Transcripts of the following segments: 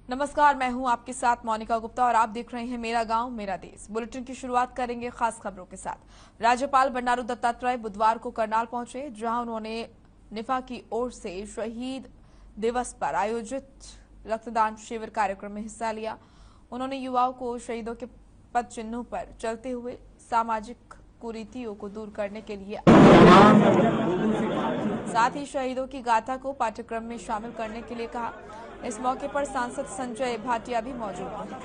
नमस्कार, मैं हूं आपके साथ मोनिका गुप्ता और आप देख रहे हैं मेरा गांव मेरा देश। बुलेटिन की शुरुआत करेंगे खास खबरों के साथ। राज्यपाल बंडारू दत्तात्रेय बुधवार को करनाल पहुंचे, जहां उन्होंने निफा की ओर से शहीद दिवस पर आयोजित रक्तदान शिविर कार्यक्रम में हिस्सा लिया। उन्होंने युवाओं को शहीदों के पद चिन्हों पर चलते हुए सामाजिक कुरीतियों को दूर करने के लिए साथ ही शहीदों की गाथा को पाठ्यक्रम में शामिल करने के लिए कहा। इस मौके पर सांसद संजय भाटिया भी मौजूद रहे।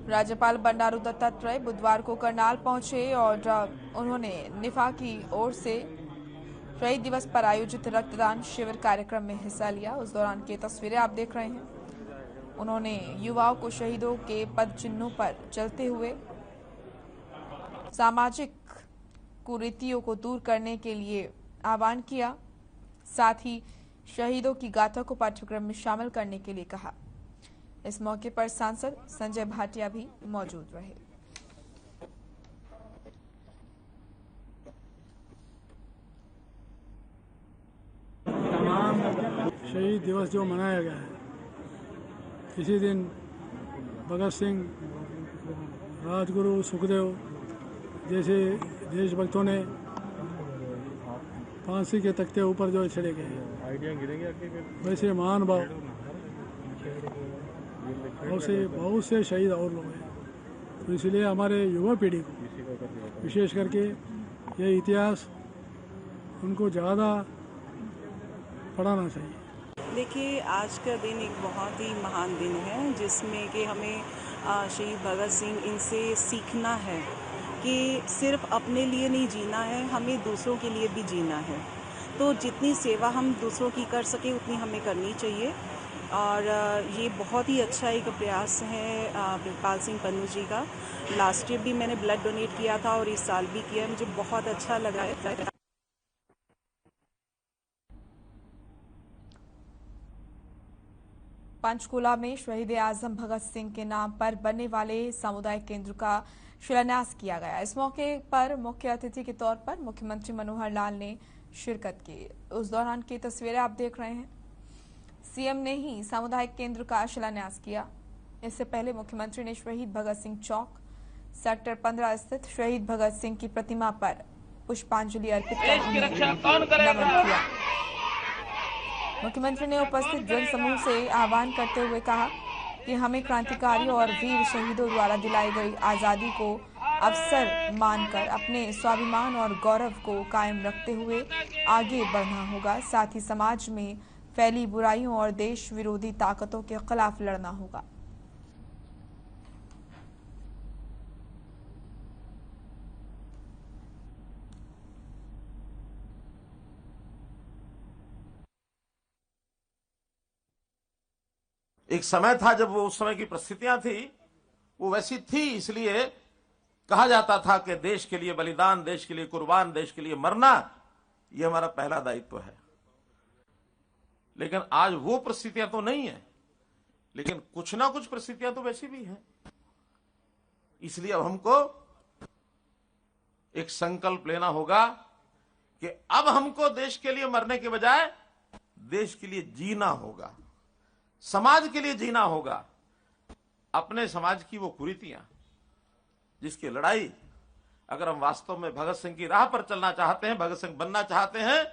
राज्यपाल बंडारू दत्तात्रेय बुधवार को करनाल पहुंचे और उन्होंने निफा की ओर से शहीद दिवस पर आयोजित रक्तदान शिविर कार्यक्रम में हिस्सा लिया। उस दौरान की तस्वीरें आप देख रहे हैं। उन्होंने युवाओं को शहीदों के पद चिन्हों पर चलते हुए सामाजिक कुरीतियों को दूर करने के लिए आह्वान किया। साथ ही शहीदों की गाथा को पाठ्यक्रम में शामिल करने के लिए कहा। इस मौके पर सांसद संजय भाटिया भी मौजूद रहे। शहीद दिवस जो मनाया गया है, इसी दिन भगत सिंह, राजगुरु, सुखदेव जैसे देशभक्तों ने फांसी के तख्ते ऊपर जो चढ़े गए, वैसे महानुभाव बहुत से शहीद और लोग हैं। तो इसलिए हमारे युवा पीढ़ी को विशेष करके ये इतिहास उनको ज़्यादा पढ़ाना चाहिए। देखिए, आज का दिन एक बहुत ही महान दिन है, जिसमें कि हमें शहीद भगत सिंह इनसे सीखना है कि सिर्फ अपने लिए नहीं जीना है, हमें दूसरों के लिए भी जीना है। तो जितनी सेवा हम दूसरों की कर सके उतनी हमें करनी चाहिए। और ये बहुत ही अच्छा एक प्रयास है प्रितपाल सिंह पन्नू जी का। लास्ट ईयर भी मैंने ब्लड डोनेट किया था और इस साल भी किया। मुझे बहुत अच्छा लगा है। पंचकुला में शहीद आजम भगत सिंह के नाम पर बनने वाले सामुदायिक केंद्र का शिलान्यास किया गया। इस मौके पर मुख्य अतिथि के तौर पर मुख्यमंत्री मनोहर लाल ने शिरकत की। उस दौरान की तस्वीरें आप देख रहे हैं। सीएम ने ही सामुदायिक केंद्र का शिलान्यास किया। इससे पहले मुख्यमंत्री ने शहीद भगत सिंह चौक सेक्टर 15 स्थित शहीद भगत सिंह की प्रतिमा पर पुष्पांजलि अर्पित कर नमन किया। मुख्यमंत्री ने उपस्थित जनसमूह से आह्वान करते हुए कहा कि हमें क्रांतिकारी और वीर शहीदों द्वारा दिलाई गई आजादी को अवसर मानकर अपने स्वाभिमान और गौरव को कायम रखते हुए आगे बढ़ना होगा। साथ ही समाज में फैली बुराइयों और देश विरोधी ताकतों के खिलाफ लड़ना होगा। एक समय था जब वो उस समय की परिस्थितियां थी वो वैसी थी, इसलिए कहा जाता था कि देश के लिए बलिदान, देश के लिए कुर्बान, देश के लिए मरना, ये हमारा पहला दायित्व है। लेकिन आज वो परिस्थितियां तो नहीं है, लेकिन कुछ ना कुछ परिस्थितियां तो वैसी भी हैं। इसलिए अब हमको एक संकल्प लेना होगा कि अब हमको देश के लिए मरने के बजाय देश के लिए जीना होगा, समाज के लिए जीना होगा। अपने समाज की वो कुरीतियां जिसकी लड़ाई, अगर हम वास्तव में भगत सिंह की राह पर चलना चाहते हैं, भगत सिंह बनना चाहते हैं,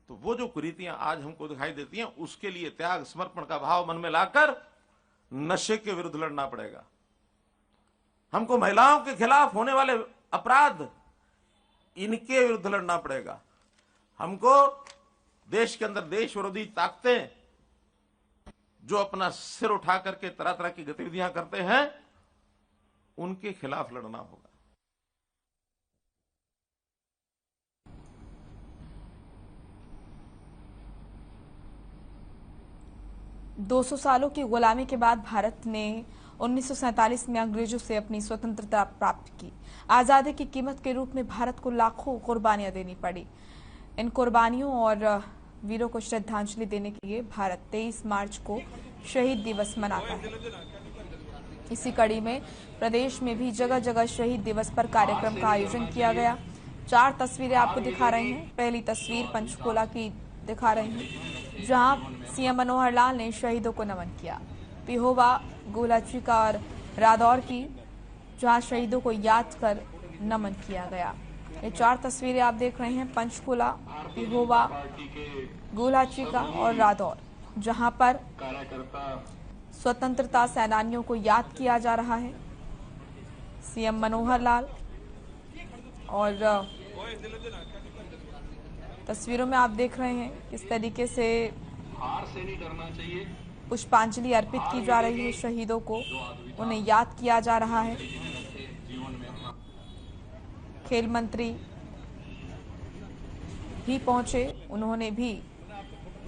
तो वो जो कुरीतियां आज हमको दिखाई देती हैं, उसके लिए त्याग समर्पण का भाव मन में लाकर नशे के विरुद्ध लड़ना पड़ेगा। हमको महिलाओं के खिलाफ होने वाले अपराध, इनके विरुद्ध लड़ना पड़ेगा। हमको देश के अंदर देश विरोधी ताकतें जो अपना सिर उठा करके तरह तरह की गतिविधियां करते हैं, उनके खिलाफ लड़ना होगा। 200 सालों की गुलामी के बाद भारत ने 1947 में अंग्रेजों से अपनी स्वतंत्रता प्राप्त की। आजादी की कीमत के रूप में भारत को लाखों कुर्बानियां देनी पड़ी। इन कुर्बानियों और वीरों को श्रद्धांजलि देने के लिए भारत 23 मार्च को शहीद दिवस मनाता है। इसी कड़ी में प्रदेश में भी जगह जगह शहीद दिवस पर कार्यक्रम का आयोजन किया गया। 4 तस्वीरें आपको दिखा रहे हैं। पहली तस्वीर पंचकुला की दिखा रहे हैं, जहां सीएम मनोहर लाल ने शहीदों को नमन किया। पिहोवा, गोलाचिका और रादौर की, जहां शहीदों को याद कर नमन किया गया। ये 4 तस्वीरें आप देख रहे हैं, पंचकुला, पिहोवा, गोलाचिका और रादौर, जहां पर स्वतंत्रता सेनानियों को याद किया जा रहा है। सीएम मनोहर लाल और तस्वीरों में आप देख रहे हैं किस तरीके से पुष्पांजलि अर्पित की जा रही है शहीदों को, उन्हें याद किया जा रहा है। खेल मंत्री भी पहुंचे, उन्होंने भी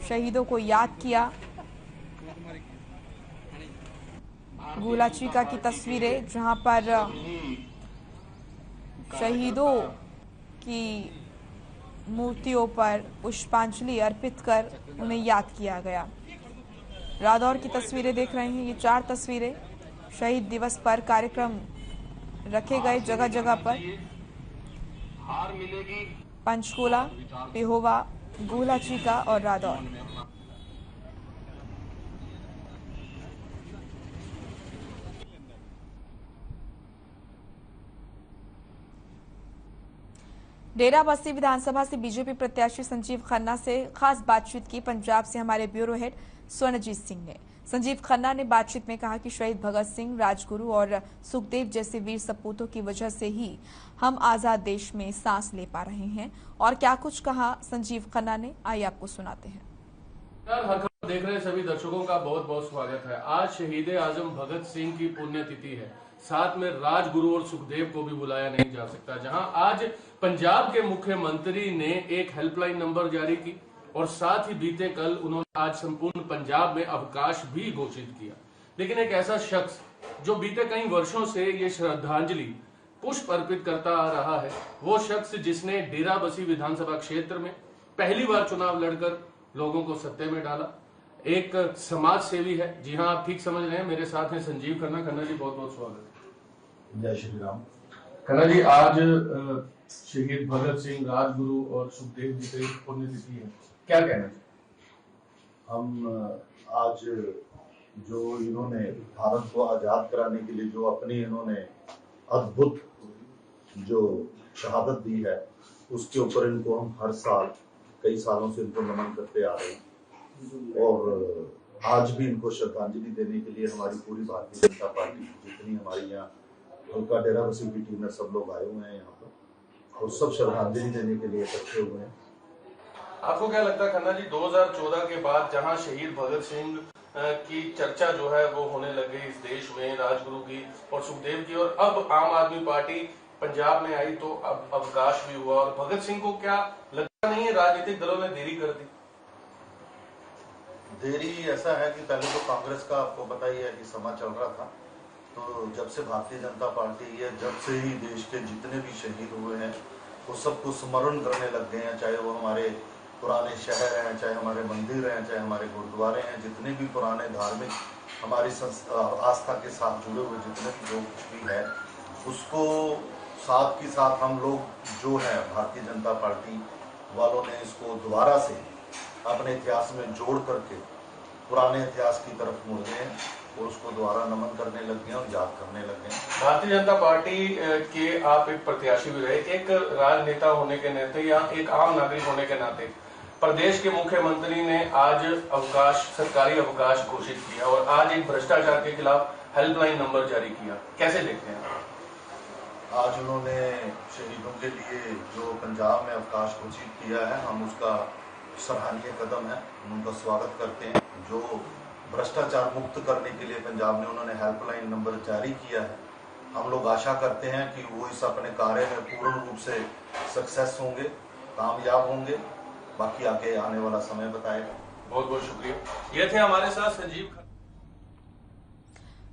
शहीदों को याद किया। गोलाचिका की तस्वीरें, जहां पर शहीदों की मूर्तियों पर पुष्पांजलि अर्पित कर उन्हें याद किया गया। रादौर की तस्वीरें देख रहे हैं। ये 4 तस्वीरें शहीद दिवस पर कार्यक्रम रखे गए जगह जगह पर। पंचकुला, पिहोवा, गोलाचिका और रादौर। डेराबस्सी विधानसभा से बीजेपी प्रत्याशी संजीव खन्ना से खास बातचीत की पंजाब से हमारे ब्यूरो हेड स्वर्णजीत सिंह ने। संजीव खन्ना ने बातचीत में कहा कि शहीद भगत सिंह, राजगुरु और सुखदेव जैसे वीर सपूतों की वजह से ही हम आजाद देश में सांस ले पा रहे हैं। और क्या कुछ कहा संजीव खन्ना ने, आइए आपको सुनाते हैं। हर खबर देख रहे सभी दर्शकों का बहुत बहुत स्वागत है। आज शहीद आजम भगत सिंह की पुण्यतिथि है, साथ में राजगुरु और सुखदेव को भी बुलाया नहीं जा सकता। जहां आज पंजाब के मुख्यमंत्री ने एक हेल्पलाइन नंबर जारी की और साथ ही बीते कल उन्होंने आज संपूर्ण पंजाब में अवकाश भी घोषित किया। लेकिन एक ऐसा शख्स जो बीते कई वर्षों से ये श्रद्धांजलि पुष्प अर्पित करता आ रहा है, वो शख्स जिसने डेराबस्सी विधानसभा क्षेत्र में पहली बार चुनाव लड़कर लोगों को सत्ते में डाला, एक समाज सेवी है। जी हाँ, आप ठीक समझ रहे हैं, मेरे साथ हैं संजीव खन्ना। खन्ना जी, बहुत बहुत स्वागत है। जय श्री राम। खन्ना जी, आज शहीद भगत सिंह, राजगुरु और सुखदेव जी की पुण्यतिथि है, क्या कहना चाहिए? हम आज जो इन्होंने भारत को आजाद कराने के लिए जो अपनी इन्होंने अद्भुत जो शहादत दी है, उसके ऊपर इनको हम हर साल कई सालों से इनको नमन करते आ रहे हैं। और आज भी इनको श्रद्धांजलि देने के लिए हमारी पूरी भारतीय जनता पार्टी, जितनी हमारी यहाँ हल्का डेराबस्सी की टीम है, सब लोग आए हुए हैं यहाँ पर और सब श्रद्धांजलि देने के लिए इकट्ठे हुए हैं। आपको क्या लगता है खन्ना जी, 2014 के बाद जहां शहीद भगत सिंह की चर्चा जो है वो होने लग गई इस देश में, राजगुरु की और सुखदेव की, और अब आम आदमी पार्टी पंजाब में आई तो अब अवकाश भी हुआ, और भगत सिंह को क्या लगता नहीं है राजनीतिक दलों ने देरी कर दी? देरी ऐसा है कि पहले तो कांग्रेस का आपको पता ही है कि समा चल रहा था, तो जब से भारतीय जनता पार्टी है, जब से ही देश के जितने भी शहीद हुए हैं वो सबको स्मरण करने लग गए हैं। चाहे वो हमारे पुराने शहर हैं, चाहे हमारे मंदिर हैं, चाहे हमारे गुरुद्वारे हैं, जितने भी पुराने धार्मिक हमारी आस्था के साथ जुड़े हुए जितने भी लोग भी है, उसको साथ के साथ हम लोग जो है भारतीय जनता पार्टी वालों ने इसको दोबारा से अपने इतिहास में जोड़ करके पुराने इतिहास की तरफ मुड़ गए और उसको दोबारा नमन करने लग गए और याद करने लग गए। भारतीय जनता पार्टी के आप एक प्रत्याशी भी रहे, एक राजनेता होने के नाते या एक आम नागरिक होने के नाते प्रदेश के मुख्यमंत्री ने आज अवकाश, सरकारी अवकाश घोषित किया और आज एक भ्रष्टाचार के खिलाफ हेल्पलाइन नंबर जारी किया, कैसे देखते हैं? आज उन्होंने शहीदों के लिए जो पंजाब में अवकाश घोषित किया है, हम उसका सराहनीय कदम है, उनका स्वागत करते हैं। जो भ्रष्टाचार मुक्त करने के लिए पंजाब में उन्होंने हेल्पलाइन नंबर जारी किया है, हम लोग आशा करते हैं कि वो इस अपने कार्य में पूर्ण रूप से सक्सेस होंगे, कामयाब होंगे। बाकी आगे आने वाला समय बताएगा। बहुत बहुत शुक्रिया। ये थे हमारे साथ संजीव।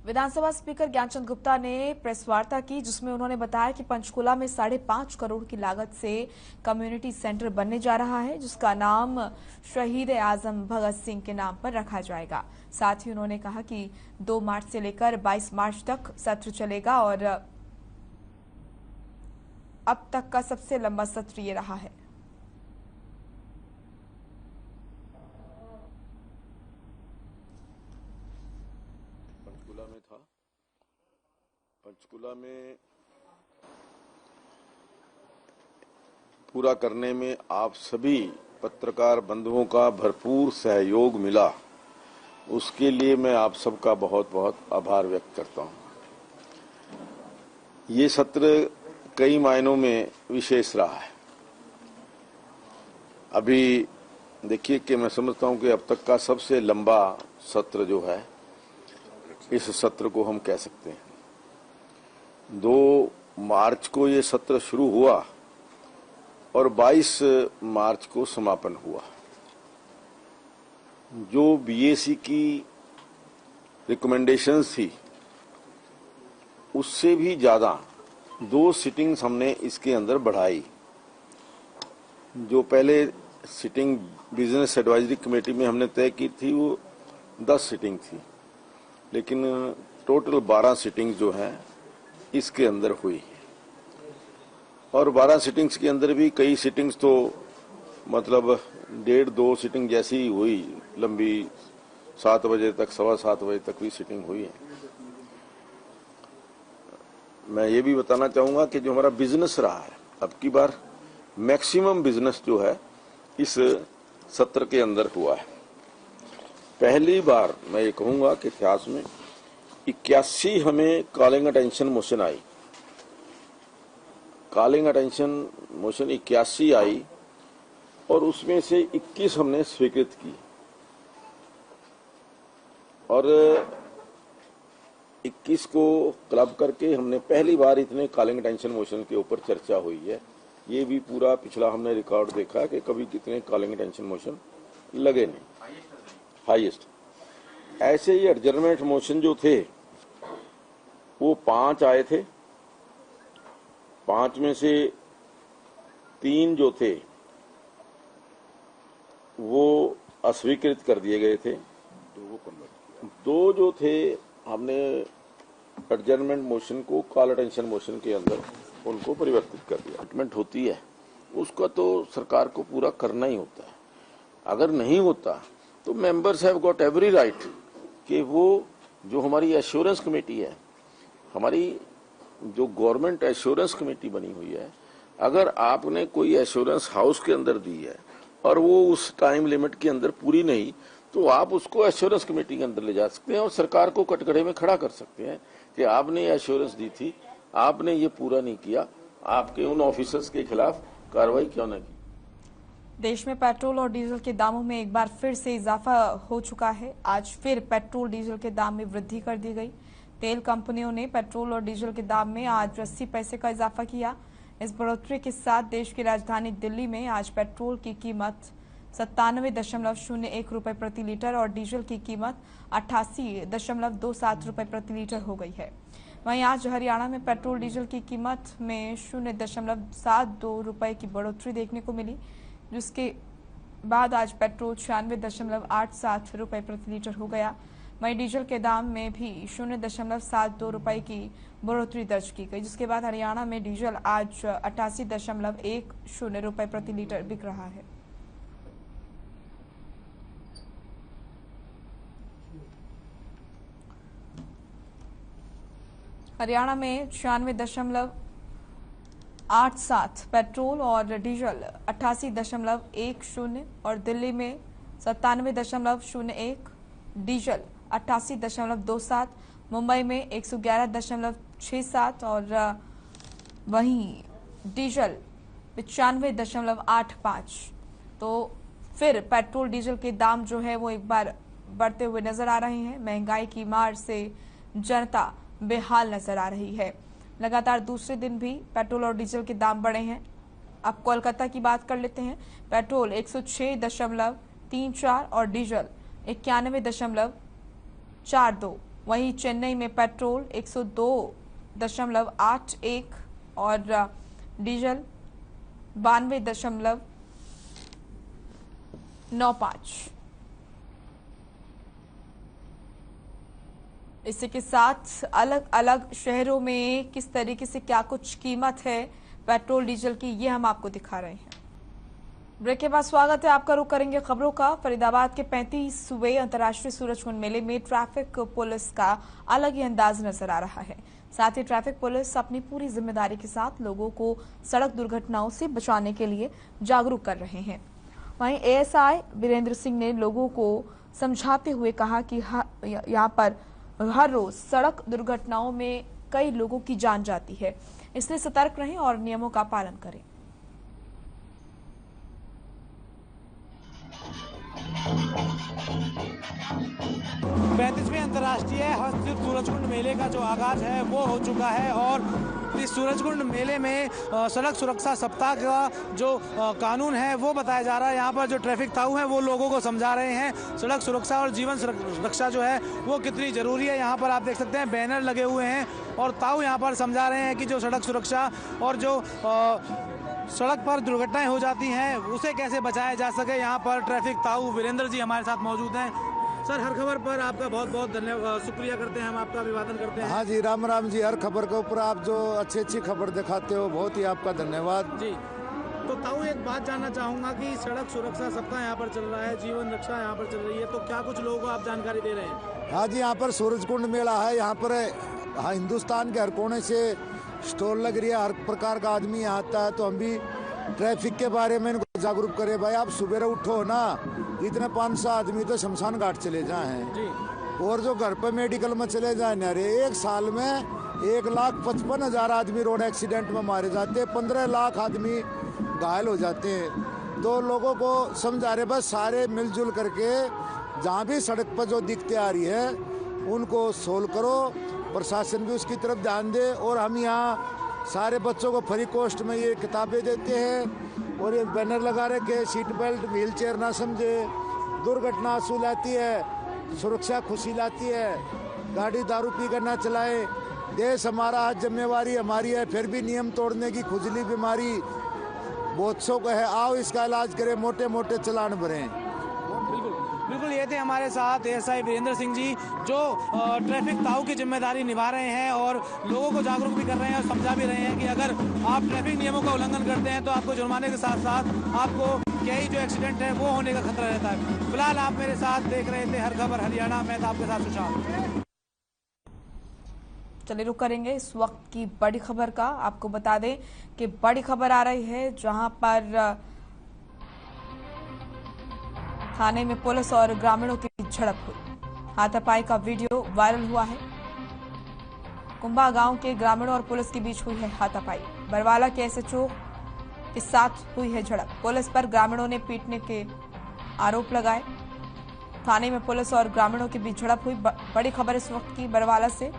विधानसभा स्पीकर ज्ञानचंद गुप्ता ने प्रेस वार्ता की, जिसमें उन्होंने बताया कि पंचकुला में 5.5 करोड़ की लागत से कम्युनिटी सेंटर बनने जा रहा है, जिसका नाम शहीद आजम भगत सिंह के नाम पर रखा जाएगा। साथ ही उन्होंने कहा कि 2 मार्च से लेकर 22 मार्च तक सत्र चलेगा और अब तक का सबसे लंबा सत्र ये रहा है। पंचकुला में था। पंचकुला में पूरा करने में आप सभी पत्रकार बंधुओं का भरपूर सहयोग मिला, उसके लिए मैं आप सबका बहुत बहुत आभार व्यक्त करता हूं। ये सत्र कई मायनों में विशेष रहा है। अभी देखिए कि मैं समझता हूं कि अब तक का सबसे लंबा सत्र जो है, इस सत्र को हम कह सकते हैं। 2 मार्च को ये सत्र शुरू हुआ और 22 मार्च को समापन हुआ। जो बीएसी की रिकमेंडेशंस थी, उससे भी ज्यादा 2 सिटिंग्स हमने इसके अंदर बढ़ाई। जो पहले सिटिंग बिजनेस एडवाइजरी कमेटी में हमने तय की थी, वो 10 सिटिंग थी, लेकिन टोटल 12 सिटिंग्स जो है इसके अंदर हुई। और 12 सिटिंग्स के अंदर भी कई सिटिंग्स तो मतलब 1.5-2 सिटिंग जैसी ही हुई, लंबी 7 बजे तक, 7:15 बजे तक भी सिटिंग हुई है। मैं ये भी बताना चाहूंगा कि जो हमारा बिजनेस रहा है, अब की बार मैक्सिमम बिजनेस जो है इस सत्र के अंदर हुआ है। पहली बार मैं ये कहूंगा कि इतिहास में 81 हमें कॉलिंग अटेंशन मोशन आई। कॉलिंग अटेंशन मोशन 81 आई और उसमें से 21 हमने स्वीकृत की और 21 को क्लब करके हमने पहली बार इतने कॉलिंग अटेंशन मोशन के ऊपर चर्चा हुई है। ये भी पूरा पिछला हमने रिकॉर्ड देखा कि कभी कितने कॉलिंग अटेंशन मोशन लगे नहीं, हाईएस्ट। ऐसे ही एडजर्नमेंट मोशन जो थे वो 5 आए थे। 5 में से 3 जो थे वो अस्वीकृत कर दिए गए थे। 2 जो थे हमने एडजर्नमेंट मोशन को कॉल अटेंशन मोशन के अंदर उनको परिवर्तित कर दिया। अपॉइंटमेंट होती है उसका तो सरकार को पूरा करना ही होता है। अगर नहीं होता तो members have got every right कि वो जो हमारी एश्योरेंस कमेटी है, हमारी जो गवर्नमेंट एश्योरेंस कमेटी बनी हुई है, अगर आपने कोई एश्योरेंस हाउस के अंदर दी है और वो उस टाइम लिमिट के अंदर पूरी नहीं, तो आप उसको एश्योरेंस कमेटी के अंदर ले जा सकते हैं और सरकार को कटघरे में खड़ा कर सकते हैं कि आपने एश्योरेंस दी थी, आपने ये पूरा नहीं किया, आपके उन ऑफिसर्स के खिलाफ कार्रवाई क्यों न की। देश में पेट्रोल और डीजल के दामों में एक बार फिर से इजाफा हो चुका है। आज फिर पेट्रोल डीजल के दाम में वृद्धि कर दी गई। तेल कंपनियों ने पेट्रोल और डीजल के दाम में आज 80 पैसे का इजाफा किया। इस बढ़ोतरी के साथ देश की राजधानी दिल्ली में आज पेट्रोल की कीमत 97.01 रुपए प्रति लीटर और डीजल की कीमत 88.27 रुपए प्रति लीटर हो गई है। वहीं आज हरियाणा में पेट्रोल डीजल की कीमत में 0.72 रुपए की बढ़ोतरी देखने को मिली, जिसके बाद आज पेट्रोल 96.87 रुपए प्रति लीटर हो गया। वहीं डीजल के दाम में भी 0.72 रुपए की बढ़ोतरी दर्ज की गई, जिसके बाद हरियाणा में डीजल आज 88.10 रुपए प्रति लीटर बिक रहा है। हरियाणा में 96.87 पेट्रोल और डीजल 88.10 और दिल्ली में 97.01 डीजल 88.27, मुंबई में 111.67 और वहीं डीजल 95.85। तो फिर पेट्रोल डीजल के दाम जो है वो एक बार बढ़ते हुए नजर आ रहे हैं। महंगाई की मार से जनता बेहाल नजर आ रही है। लगातार दूसरे दिन भी पेट्रोल और डीजल के दाम बढ़े हैं। अब कोलकाता की बात कर लेते हैं। पेट्रोल 106.34 और डीजल 91.42 वहीं चेन्नई में पेट्रोल 102.81 और डीजल 92.95। इसी के साथ अलग अलग शहरों में किस तरीके से क्या कुछ कीमत है पेट्रोल डीजल की, ये हम आपको दिखा रहे हैं। ब्रेक के बाद स्वागत है आपका। रुख करेंगे खबरों का। फरीदाबाद के 35वें अंतर्राष्ट्रीय सूरजकुंड मेले में ट्रैफिक पुलिस का अलग ही अंदाज नजर आ रहा है। साथ ही ट्रैफिक पुलिस अपनी पूरी जिम्मेदारी के साथ लोगों को सड़क दुर्घटनाओं से बचाने के लिए जागरूक कर रहे हैं। वहीं एएसआई वीरेंद्र सिंह ने लोगों को समझाते हुए कहा कि यहाँ पर हर रोज सड़क दुर्घटनाओं में कई लोगों की जान जाती है, इसलिए सतर्क रहें और नियमों का पालन करें। 35वें अंतर्राष्ट्रीय हस्तशिल्प सूरजकुंड मेले का जो आगाज है वो हो चुका है और इस सूरजकुंड मेले में सड़क सुरक्षा सप्ताह का जो कानून है वो बताया जा रहा है। यहाँ पर जो ट्रैफिक ताऊ हैं वो लोगों को समझा रहे हैं सड़क सुरक्षा और जीवन रक्षा जो है वो कितनी जरूरी है। यहाँ पर आप देख सकते हैं बैनर लगे हुए हैं और ताऊ यहाँ पर समझा रहे हैं कि जो सड़क सुरक्षा और जो सड़क पर दुर्घटनाएं हो जाती हैं उसे कैसे बचाया जा सके। यहाँ पर ट्रैफिक ताऊ वीरेंद्र जी हमारे साथ मौजूद हैं। सर, हर खबर पर आपका बहुत बहुत धन्यवाद, शुक्रिया करते हैं, हम आपका अभिवादन करते हैं। हाँ जी, राम राम जी। हर खबर के ऊपर आप जो अच्छी खबर दिखाते हो, बहुत ही आपका धन्यवाद जी। तो ताऊ, एक बात जानना चाहूँगा कि सड़क सुरक्षा सप्ताह यहाँ पर चल रहा है, जीवन रक्षा यहाँ पर चल रही है, तो क्या कुछ लोगों को आप जानकारी दे रहे हैं? हाँ जी, यहाँ पर सूरजकुंड मेला है। यहाँ पर हिंदुस्तान के हर कोने से स्टॉल लग रही है, हर प्रकार का आदमी यहाँ आता है। तो हम भी ट्रैफिक के बारे में इनको जागरूक करें। भाई, आप सुबह उठो ना, इतने 500 आदमी तो शमशान घाट चले जाए हैं और जो घर पे मेडिकल में चले जाए ना, रे एक साल में 1,55,000 आदमी रोड एक्सीडेंट में मारे जाते हैं, 15 लाख आदमी घायल हो जाते हैं। तो लोगों को समझा रहे, बस सारे मिलजुल करके जहाँ भी सड़क पर जो दिक्कतें आ रही है उनको सोल्व करो, प्रशासन भी उसकी तरफ ध्यान दे। और हम यहाँ सारे बच्चों को फ्री कॉस्ट में ये किताबें देते हैं और ये बैनर लगा रखे, सीट बेल्ट, व्हील चेयर ना समझे, दुर्घटना आंसू लाती है, सुरक्षा खुशी लाती है, गाड़ी दारू पी कर ना चलाए, देश हमारा, जिम्मेवारी हमारी है, फिर भी नियम तोड़ने की खुजली बीमारी बहुत सौ को है, आओ इसका इलाज करें, मोटे मोटे चलान भरें। बिल्कुल, ये थे हमारे साथ एएसआई वीरेंद्र सिंह जी जो ट्रैफिक ताऊ की जिम्मेदारी निभा रहे हैं और लोगों को जागरूक भी कर रहे हैं और समझा भी रहे हैं कि अगर आप ट्रैफिक नियमों का उल्लंघन करते हैं तो आपको जुर्माने के साथ साथ आपको कई जो एक्सीडेंट है वो होने का खतरा रहता है। फिलहाल आप मेरे साथ देख रहे थे हर खबर हरियाणा, मैं था आपके साथ सुशांत। चलिए रुक करेंगे इस वक्त की बड़ी खबर का। आपको बता दें कि बड़ी खबर आ रही है जहां पर थाने में पुलिस और ग्रामीणों की झड़प हुई। हाथापाई का वीडियो वायरल हुआ है। कुंभा गांव के ग्रामीणों और पुलिस के बीच हुई है हाथापाई। बरवाला के एसएचओ के साथ हुई है झड़प। पुलिस पर ग्रामीणों ने पीटने के आरोप लगाए। थाने में पुलिस और ग्रामीणों के बीच झड़प हुई। बड़ी खबर इस वक्त की बरवाला से।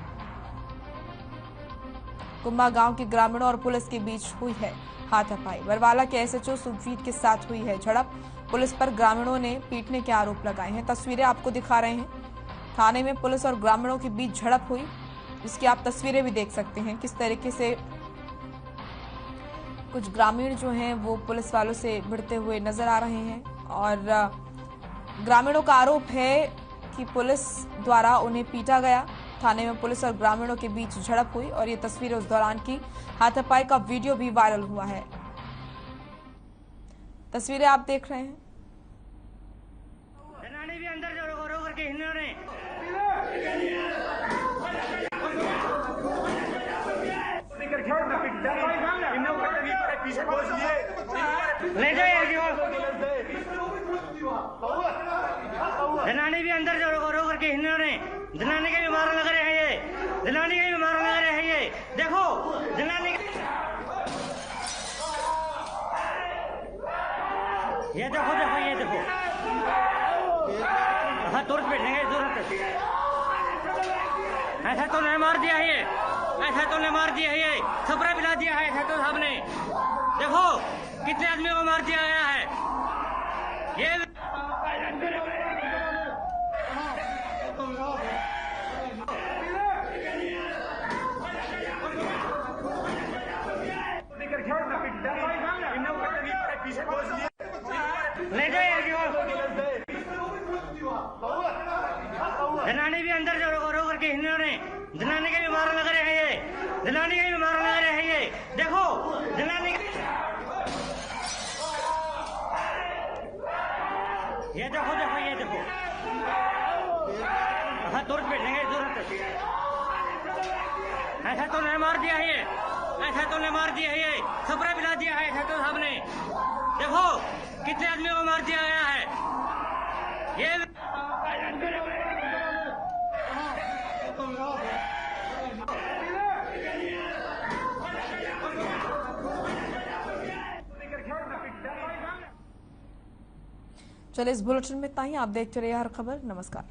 कुंभा गांव के ग्रामीणों और पुलिस के बीच हुई है हाथापाई। बरवाला के एसएचओ सुखवीर के साथ हुई है झड़प। पुलिस पर ग्रामीणों ने पीटने के आरोप लगाए हैं। तस्वीरें आपको दिखा रहे हैं। थाने में पुलिस और ग्रामीणों के बीच झड़प हुई, इसकी आप तस्वीरें भी देख सकते हैं किस तरीके से कुछ ग्रामीण जो हैं वो पुलिस वालों से भिड़ते हुए नजर आ रहे हैं। और ग्रामीणों का आरोप है कि पुलिस द्वारा उन्हें पीटा गया। थाने में पुलिस और ग्रामीणों के बीच झड़प हुई और ये तस्वीरें उस दौरान की। हाथापाई का वीडियो भी वायरल हुआ है। तस्वीरें आप देख रहे हैं। भी अंदर रो करके हिलने रहे ले जाइए। जनानी भी अंदर रो करके हिलने रहे। जनानी के भी मारा लग रहे हैं ये, जनानी के भी मारा लग रहे हैं ये। देखो जनानी, ये देखो देखो ये देखो, हाँ तुरंत बैठेंगे तुरंत। ऐसा तो नहीं मार दिया है ये, ऐसा तो नहीं मार दिया है ये, छपरा पिला दिया है ऐसा तो साहब ने। देखो कितने आदमियों को मार दिया गया है ये। ले जाओ यार क्यों? जनानी भी अंदर जो रो करके इन्होंने जनानी के भी मारा लग रहे हैं ये, जनानी के भी मारा लग रहे हैं ये। देखो जनानी ये देखो देखो ये देखो, हाँ तुरंत बैठेंगे तुरंत। ऐसा तो नहीं मार दिया है ये, ऐसा तो नहीं मार दिया है ये, खबरें पिला दिया है ऐसा तो साहब ने। देखो कितने आदमियों को मार दिया गया है ये। चलिए इस बुलेटिन में इतना ही। आप देखते रहिए हर खबर। नमस्कार।